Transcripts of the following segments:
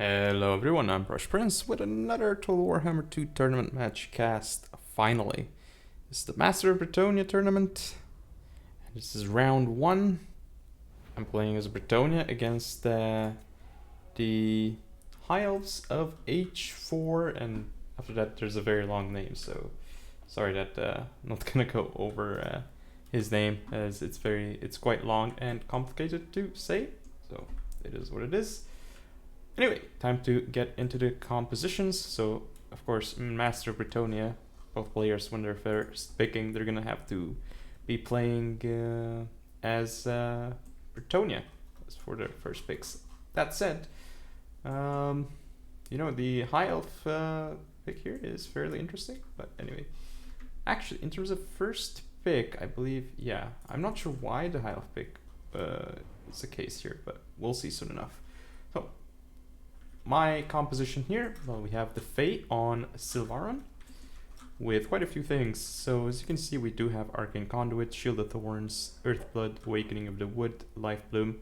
Hello everyone, I'm PrussianPrince with another Total Warhammer 2 tournament match cast, finally. This is the Master of Bretonnia tournament, and this is round 1. I'm playing as Bretonnia against the High Elves of H4, and after that there's a very long name, so sorry that I'm not gonna go over his name, as it's quite long and complicated to say, so it is what it is. Anyway, time to get into the compositions. So, of course, Master of Bretonnia, both players, when they're first picking, they're gonna have to be playing as Bretonnia as for their first picks. That said, the High Elf pick here is fairly interesting. But anyway, actually, in terms of first pick, I believe, yeah, I'm not sure why the High Elf pick is the case here, but we'll see soon enough. So, my composition here, well, we have the Fae on Silvaron with quite a few things. So as you can see, we do have Arcane Conduit, Shield of Thorns, Earthblood, Awakening of the Wood, Life Bloom,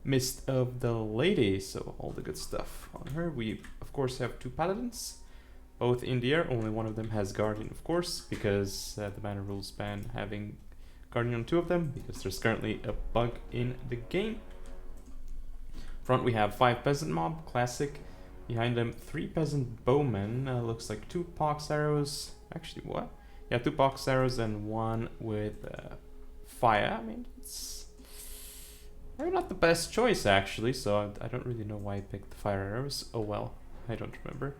Mist of the Lady, so all the good stuff on her. We of course have 2 Paladins, both in the air. Only one of them has Guardian, of course, because the banner rules ban having Guardian on 2 of them, because there's currently a bug in the game. Front we have 5 Peasant Mob, classic. Behind them, 3 Peasant Bowmen. Looks like 2 Pox Arrows. Actually, what? Yeah, 2 Pox Arrows and 1 with fire. I mean, it's maybe not the best choice, actually, so I don't really know why I picked the fire arrows. Oh well, I don't remember.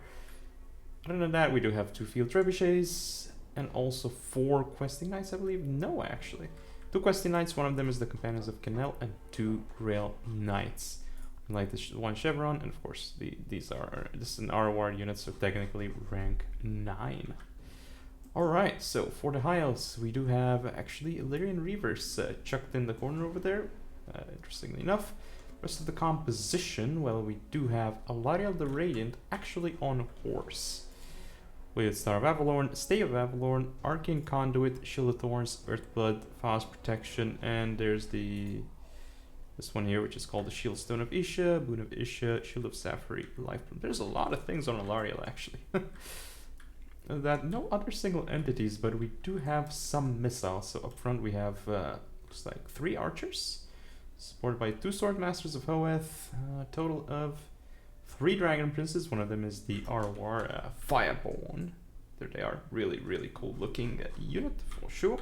Other than that, we do have 2 Field Trebuchets and also 4 Questing Knights, I believe. No, actually. 2 Questing Knights, one of them is the Companions of Canel, and 2 Grail Knights. Like this 1 Chevron, and of course this is an ROR unit, so technically rank 9. Alright, so for the High Elves, we do have actually Illyrian Reavers chucked in the corner over there, interestingly enough. Rest of the composition, well, we do have Alariel the Radiant actually on horse, with Star of Avalorn, Stay of Avalorn, Arcane Conduit, Shield of Thorns, Earthblood, Fast Protection, and there's this one here, which is called the Shield Stone of Isha, Boon of Isha, Shield of Sapphire, Life Bloom. There's a lot of things on Alariel, actually. That no other single entities, but we do have some missiles. So up front we have, looks like 3 archers, supported by 2 Sword Masters of Hoeth, a total of 3 Dragon Princes. One of them is the ROR Fireborn. There they are, really, really cool looking unit, for sure.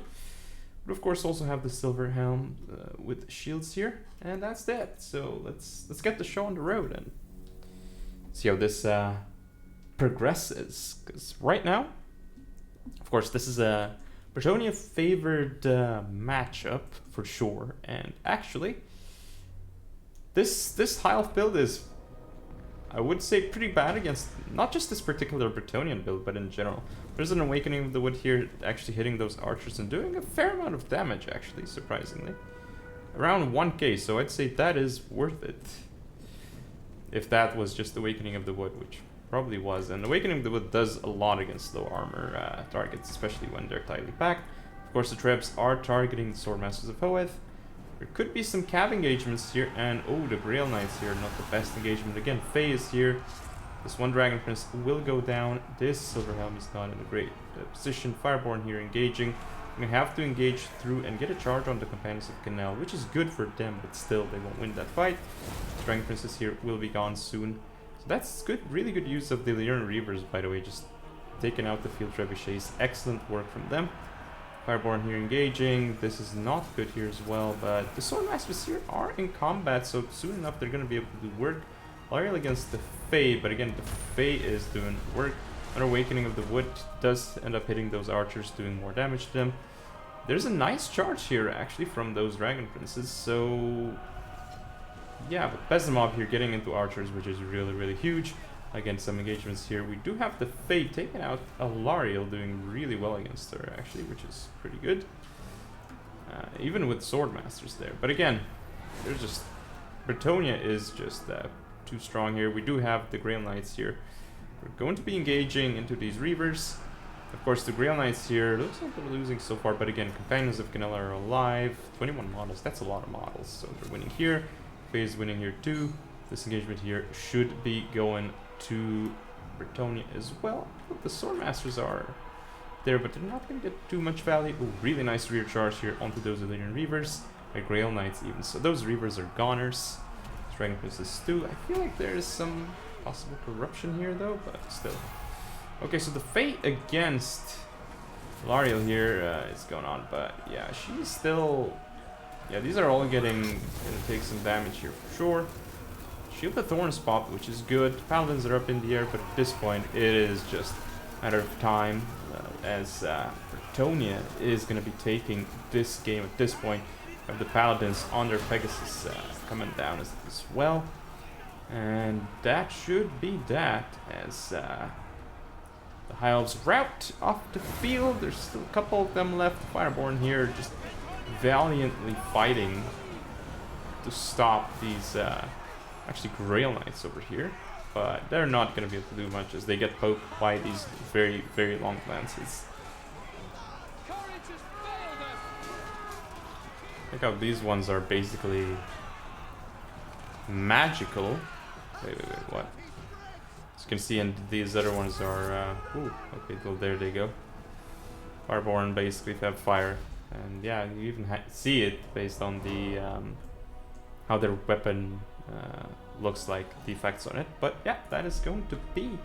But of course also have the Silver Helm with shields here, and that's that. So let's get the show on the road and see how this progresses. Because right now, of course, this is a Bretonnia favored matchup for sure. And actually, this High Elf build is, I would say, pretty bad against not just this particular Bretonnian build, but in general. There's an Awakening of the Wood here, actually hitting those archers and doing a fair amount of damage, actually, surprisingly. Around 1k, so I'd say that is worth it. If that was just Awakening of the Wood, which probably was. And Awakening of the Wood does a lot against low armor targets, especially when they're tightly packed. Of course, the Trebs are targeting the Swordmasters of Hoeth. There could be some cav engagements here, and oh, the Grail Knights here, not the best engagement. Again, Fae is here. This 1 Dragon Prince will go down. This Silver Helm is not in a great position. Fireborn here engaging. We have to engage through and get a charge on the Companions of Canal, which is good for them, but still they won't win that fight. Dragon Princes here will be gone soon. So that's good, really good use of the Illyrian Reavers, by the way, just taking out the Field Trebuchets. Excellent work from them. Fireborn here engaging. This is not good here as well, but the Swordmasters here are in combat, so soon enough they're going to be able to do work. Alariel against the Fae, but again, the Fae is doing work. An Awakening of the Wood does end up hitting those archers, doing more damage to them. There's a nice charge here, actually, from those Dragon Princes, so yeah, but Peasant Mob here getting into archers, which is really, really huge. Again, some engagements here. We do have the Fae taking out Alariel, doing really well against her, actually, which is pretty good. Even with Swordmasters there. But again, there's just... Bretonnia is just too strong here. We do have the Grail Knights here. We're going to be engaging into these Reavers. Of course, the Grail Knights here, looks like they're losing so far, but again, Companions of Canela are alive. 21 models, that's a lot of models, so they're winning here. Fae is winning here too. This engagement here should be going to Bretonnia as well. Look, the Swordmasters are there, but they're not going to get too much value. Ooh, really nice rear charge here onto those Illyrian Reavers. My Grail Knights even. So those Reavers are goners. Dragon Princess too. I feel like there is some possible corruption here though, but still. Okay, so the fate against Lariel here is going on, but yeah, she's still... Yeah, these are all gonna take some damage here for sure. Shield the Thorns pop, which is good. Paladins are up in the air, but at this point it is just a matter of time as Bretonnia is gonna be taking this game at this point. Of the Paladins on their Pegasus coming down as well. And that should be that as the High Elves route off the field. There's still a couple of them left. Fireborn here just valiantly fighting to stop these actually Grail Knights over here. But they're not going to be able to do much as they get poked by these very, very long lances. Look how these ones are basically magical. Wait, what? As you can see, and these other ones are... ooh, okay, well, there they go. Fireborn basically have fire. And yeah, you even see it based on the how their weapon looks like, the effects on it. But yeah, that is going to be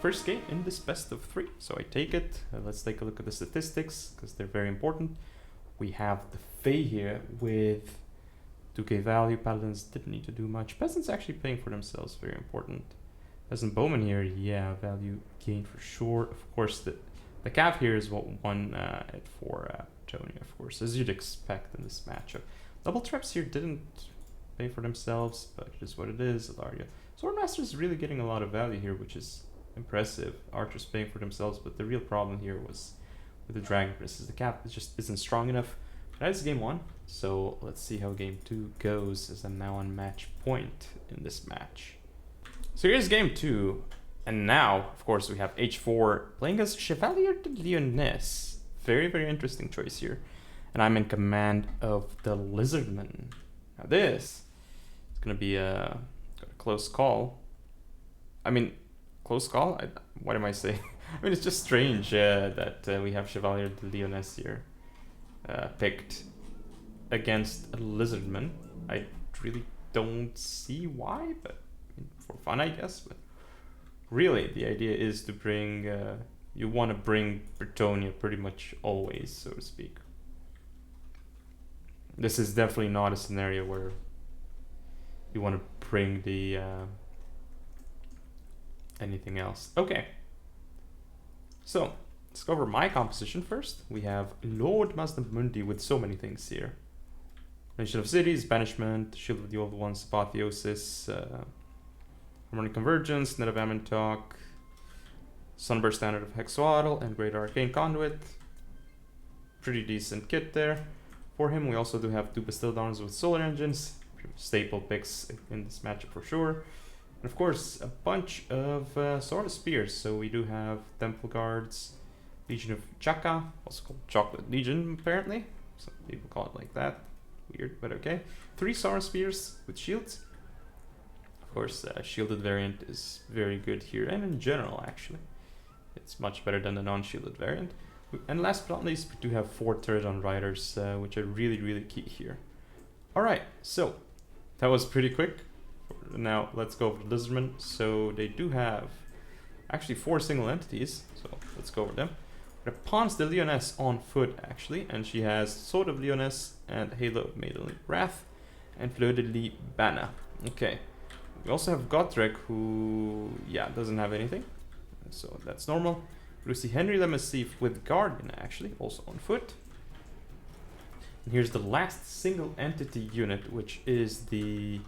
first game in this best of 3. So I take it. Let's take a look at the statistics, because they're very important. We have the Fae here with 2k value. Paladins didn't need to do much. Peasants actually paying for themselves, very important. Peasant Bowman here, yeah, value gain for sure. Of course, the Cav here is what won it for Bretonnia, of course, as you'd expect in this matchup. Double Traps here didn't pay for themselves, but it is what it is. Alaria. Swordmaster is really getting a lot of value here, which is impressive. Archers paying for themselves, but the real problem here was with the Dragon Princess. The cap just isn't strong enough. That is game 1, so let's see how game 2 goes, as I'm now on match point in this match. So here's game 2, and now, of course, we have h4 playing as Chevalier de Lyonesse. Very, very interesting choice here. And I'm in command of the Lizardman. Now this is going to be a close call. I mean, close call? What am I saying? I mean, it's just strange that we have Chevalier de Lyonesse here picked against a Lizardman. I really don't see why, but for fun, I guess. But really, the idea is to bring... you want to bring Bretonnia pretty much always, so to speak. This is definitely not a scenario where you want to bring the anything else. Okay. So, let's go over my composition first. We have Lord Master Mundi with so many things here. Nation of Cities, Banishment, Shield of the Old Ones, Apotheosis, Harmonic Convergence, Net of Amantalk, Sunburst Standard of Hexawaddle, and Great Arcane Conduit. Pretty decent kit there. For him, we also do have 2 Bastildons with Solar Engines, staple picks in this matchup for sure. And of course, a bunch of Sword of Spears. So we do have Temple Guards, Legion of Chaka, also called Chocolate Legion apparently. Some people call it like that. Weird, but okay. 3 Sword of Spears with shields. Of course, shielded variant is very good here, and in general actually. It's much better than the non-shielded variant. And last but not least, we do have 4 Pterodon Riders, which are really, really key here. Alright, so that was pretty quick. Now let's go over the Lizardmen. So they do have actually 4 single entities, so let's go over them. The Pawns de Lyonesse on foot actually, and she has Sword of Lyonesse and Halo of Maidenly Wrath and Fleur de Lis Banna. Okay, we also have Gotrek, who, yeah, doesn't have anything, so that's normal. We see Henry Le Massif with Guardian actually, also on foot. And here's the last single entity unit, which is the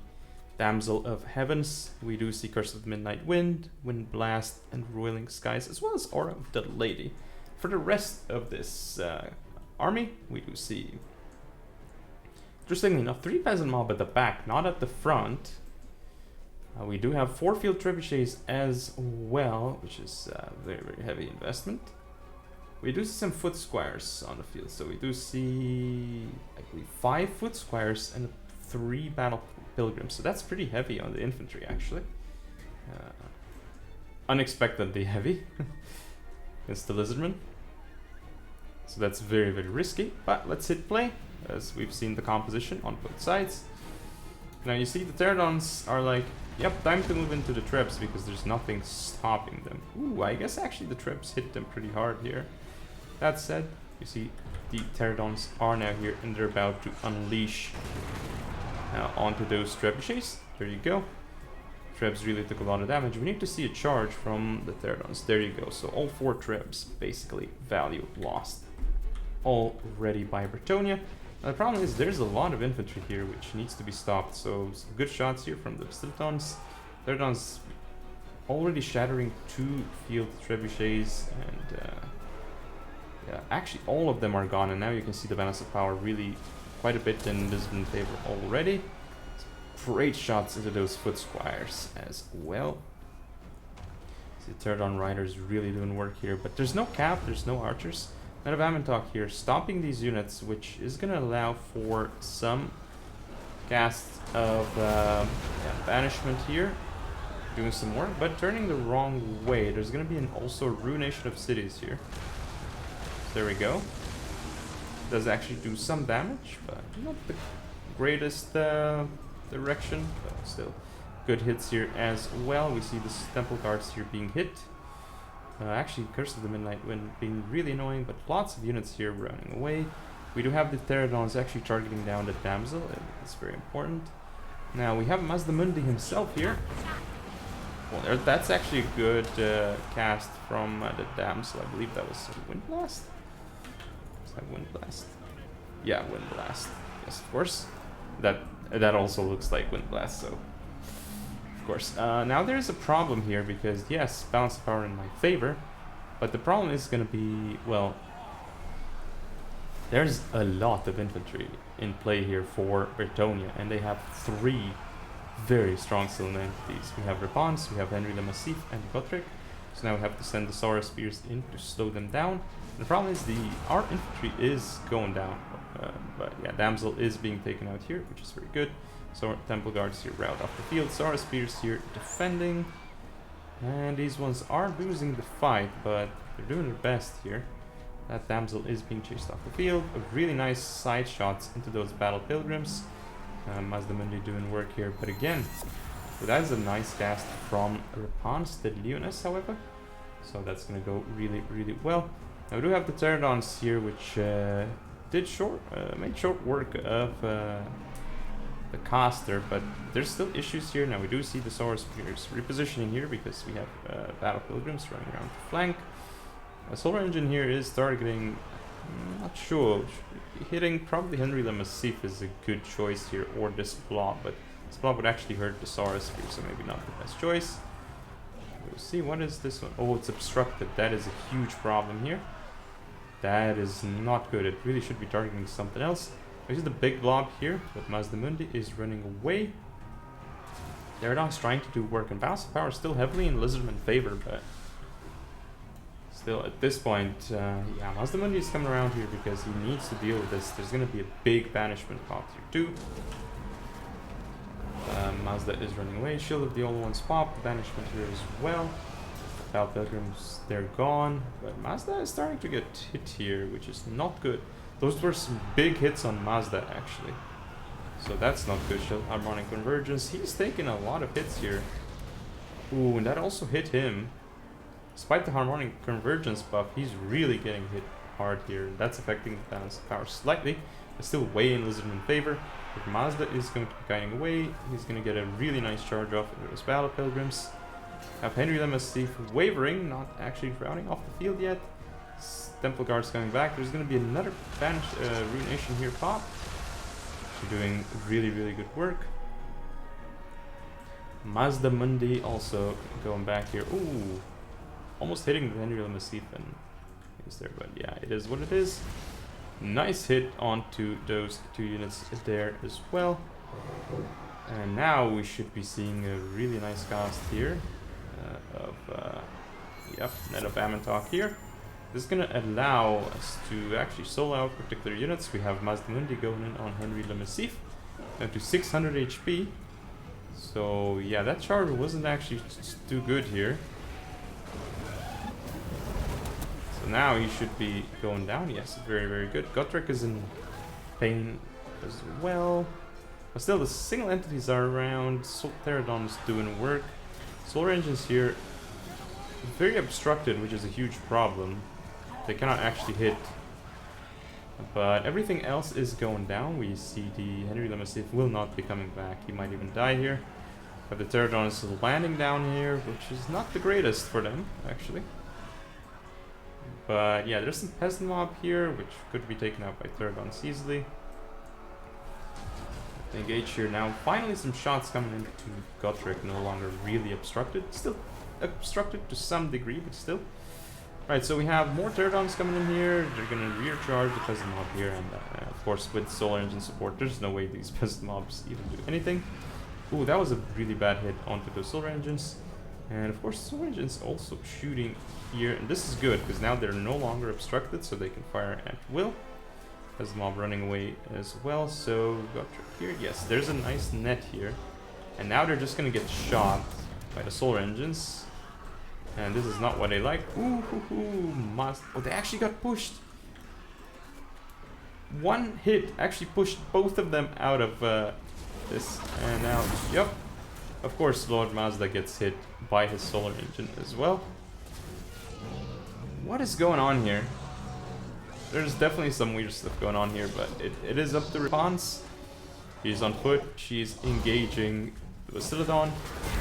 Damsel of Heavens. We do see Curse of the Midnight Wind, Wind Blast, and Roiling Skies, as well as Aura of the Lady. For the rest of this army, we do see, interestingly enough, 3 Peasant Mob at the back, not at the front. We do have 4 Field Trebuchets as well, which is a very, very heavy investment. We do see some Foot Squires on the field, so we do see, I believe, 5 Foot Squires and 3 Battle pilgrims. So that's pretty heavy on the infantry, actually. Unexpectedly heavy against the lizardmen. So that's very, very risky. But let's hit play, as we've seen the composition on both sides. Now you see the pterodons are like, yep, time to move into the trebs because there's nothing stopping them. Ooh, I guess actually the trebs hit them pretty hard here. That said, you see the pterodons are now here and they're about to unleash onto those trebuchets. There you go. Trebs really took a lot of damage. We need to see a charge from the pterodons. There you go. So all 4 trebs, basically, value lost already by Bretonnia. Now the problem is there's a lot of infantry here which needs to be stopped. So some good shots here from the pterodons. Pterodons already shattering 2 field trebuchets, and yeah, actually all of them are gone, and now you can see the balance of power really quite a bit in Lisbon favor already. Great shots into those foot squires as well. See, the Pterodon riders really doing work here, but there's no cap, there's no archers. Knight of Amantok here, stopping these units, which is going to allow for some casts of banishment here, doing some work, but turning the wrong way. There's going to be also ruination of cities here. There we go. Does actually do some damage, but not the greatest direction, but still good hits here as well. We see the temple guards here being hit. Actually, Curse of the Midnight Wind being really annoying, but lots of units here running away. We do have the pterodons actually targeting down the damsel. It's very important. Now we have Mazdamundi himself here. Well, that's actually a good cast from the damsel. I believe that was Wind Blast. Is that Wind Blast? Yeah, Wind Blast. Yes, of course. That also looks like Wind Blast, so of course. Now there's a problem here because yes, balance of power in my favor, but the problem is going to be, well, there's a lot of infantry in play here for Bretonnia, and they have 3 very strong cylinder entities. We have Repons, we have Henry the Massif, and Gotrek. So now we have to send the Saura Spears in to slow them down. The problem is our infantry is going down. But yeah, Damsel is being taken out here, which is very good. So Temple Guards here route off the field. Saura Spears here defending. And these ones are losing the fight, but they're doing their best here. That Damsel is being chased off the field. A really nice side shots into those Battle Pilgrims. Mazdamundi doing work here, but again, that is a nice cast from Repons the Leonis, however. So that's going to go really, really well. Now we do have the Pterodons here, which made short work of the caster, but there's still issues here. Now we do see the Saura Spears repositioning here because we have Battle Pilgrims running around the flank. A Solar Engine here is targeting, not sure, hitting probably Henry the Massif is a good choice here, or this blob, but this blob would actually hurt the Saura Spear, so maybe not the best choice. We'll see, what is this one? Oh, it's obstructed. That is a huge problem here. That is not good. It really should be targeting something else. This is the big blob here, but Mazdamundi is running away. Pterodon's trying to do work, and balance of power is still heavily in Lizardman favor, but still at this point, yeah, Mazdamundi is coming around here because he needs to deal with this. There's going to be a big banishment pot here too. Mazda is running away. Shield of the Old Ones pop. Banishment here as well. Battle Pilgrims, they're gone. But Mazda is starting to get hit here, which is not good. Those were some big hits on Mazda, actually. So that's not good. Shield Harmonic Convergence. He's taking a lot of hits here. Ooh, and that also hit him. Despite the Harmonic Convergence buff, he's really getting hit hard here. That's affecting the balance of power slightly. But still way in Lizardman favor. But Mazda is going to be guiding away. He's going to get a really nice charge off into those Battle Pilgrims. Have Henry the Massif wavering, not actually routing off the field yet. Temple Guards coming back. There's going to be another Ruination here pop. They're doing really, really good work. Mazdamundi also going back here. Ooh, almost hitting the Henry the Massif and is there, but yeah, it is what it is. Nice hit onto those 2 units there as well. And now we should be seeing a really nice cast here yep, Knight of Amantok here. This is going to allow us to actually solo out particular units. We have Mazdamundi going in on Henry the Massif, down to 600 HP. So yeah, that charge wasn't actually too good here. So now he should be going down. Yes, very, very good. Gotrek is in pain as well. But still, the single entities are around. Pterodon's doing work. Solar Engines here, very obstructed, which is a huge problem. They cannot actually hit. But everything else is going down. We see the Henry Lemassif will not be coming back. He might even die here. But the Pterodon is landing down here, which is not the greatest for them, actually. But yeah, there's some peasant mob here, which could be taken out by Pterodons easily. Engage here now. Finally, some shots coming into Gotrek, no longer really obstructed. Still obstructed to some degree, but still. Right, so we have more Pterodons coming in here. They're gonna rear charge the peasant mob here, and of course, with Solar Engine support, there's no way these peasant mobs even do anything. Ooh, that was a really bad hit onto those Solar Engines. And of course, Solar Engines also shooting here, and this is good because now they're no longer obstructed, so they can fire at will. Peasant mob running away as well, so Gotrek here. Yes, there's a nice net here, and now they're just gonna get shot by the Solar Engines. And this is not what I like. Ooh, oh, they actually got pushed. One hit actually pushed both of them out of this. And now, yep. Of course, Lord Mazda gets hit by his Solar Engine as well. What is going on here? There's definitely some weird stuff going on here, but it is up to response. She's on foot. She's engaging the Bastiladon.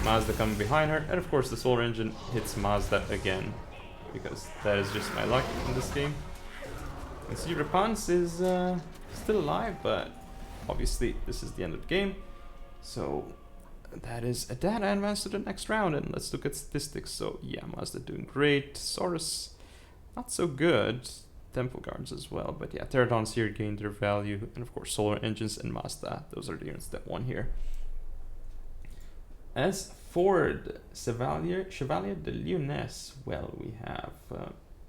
Mazda coming behind her, and of course the Solar Engine hits Mazda again, because that is just my luck in this game. And see, Rapunz is still alive, but obviously this is the end of the game. So that is a data advance to the next round, and let's look at statistics. So yeah, Mazda doing great. Saurus, not so good. Temple Guards as well, but yeah, Pterodons here gained their value, and of course Solar Engines and Mazda, those are the units that won here. As for the Chevalier de Lyonesse, well, we have,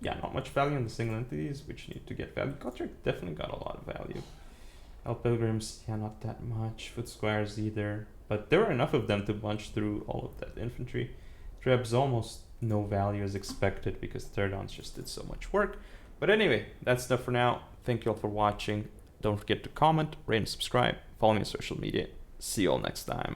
yeah, not much value on the single entities, which need to get value. Gotrek definitely got a lot of value. Elf Pilgrims, yeah, not that much. Foot Squires either, but there were enough of them to bunch through all of that infantry. Trebs almost no value as expected because Pterodons just did so much work. But anyway, that's stuff for now. Thank you all for watching. Don't forget to comment, rate, and subscribe. Follow me on social media. See you all next time.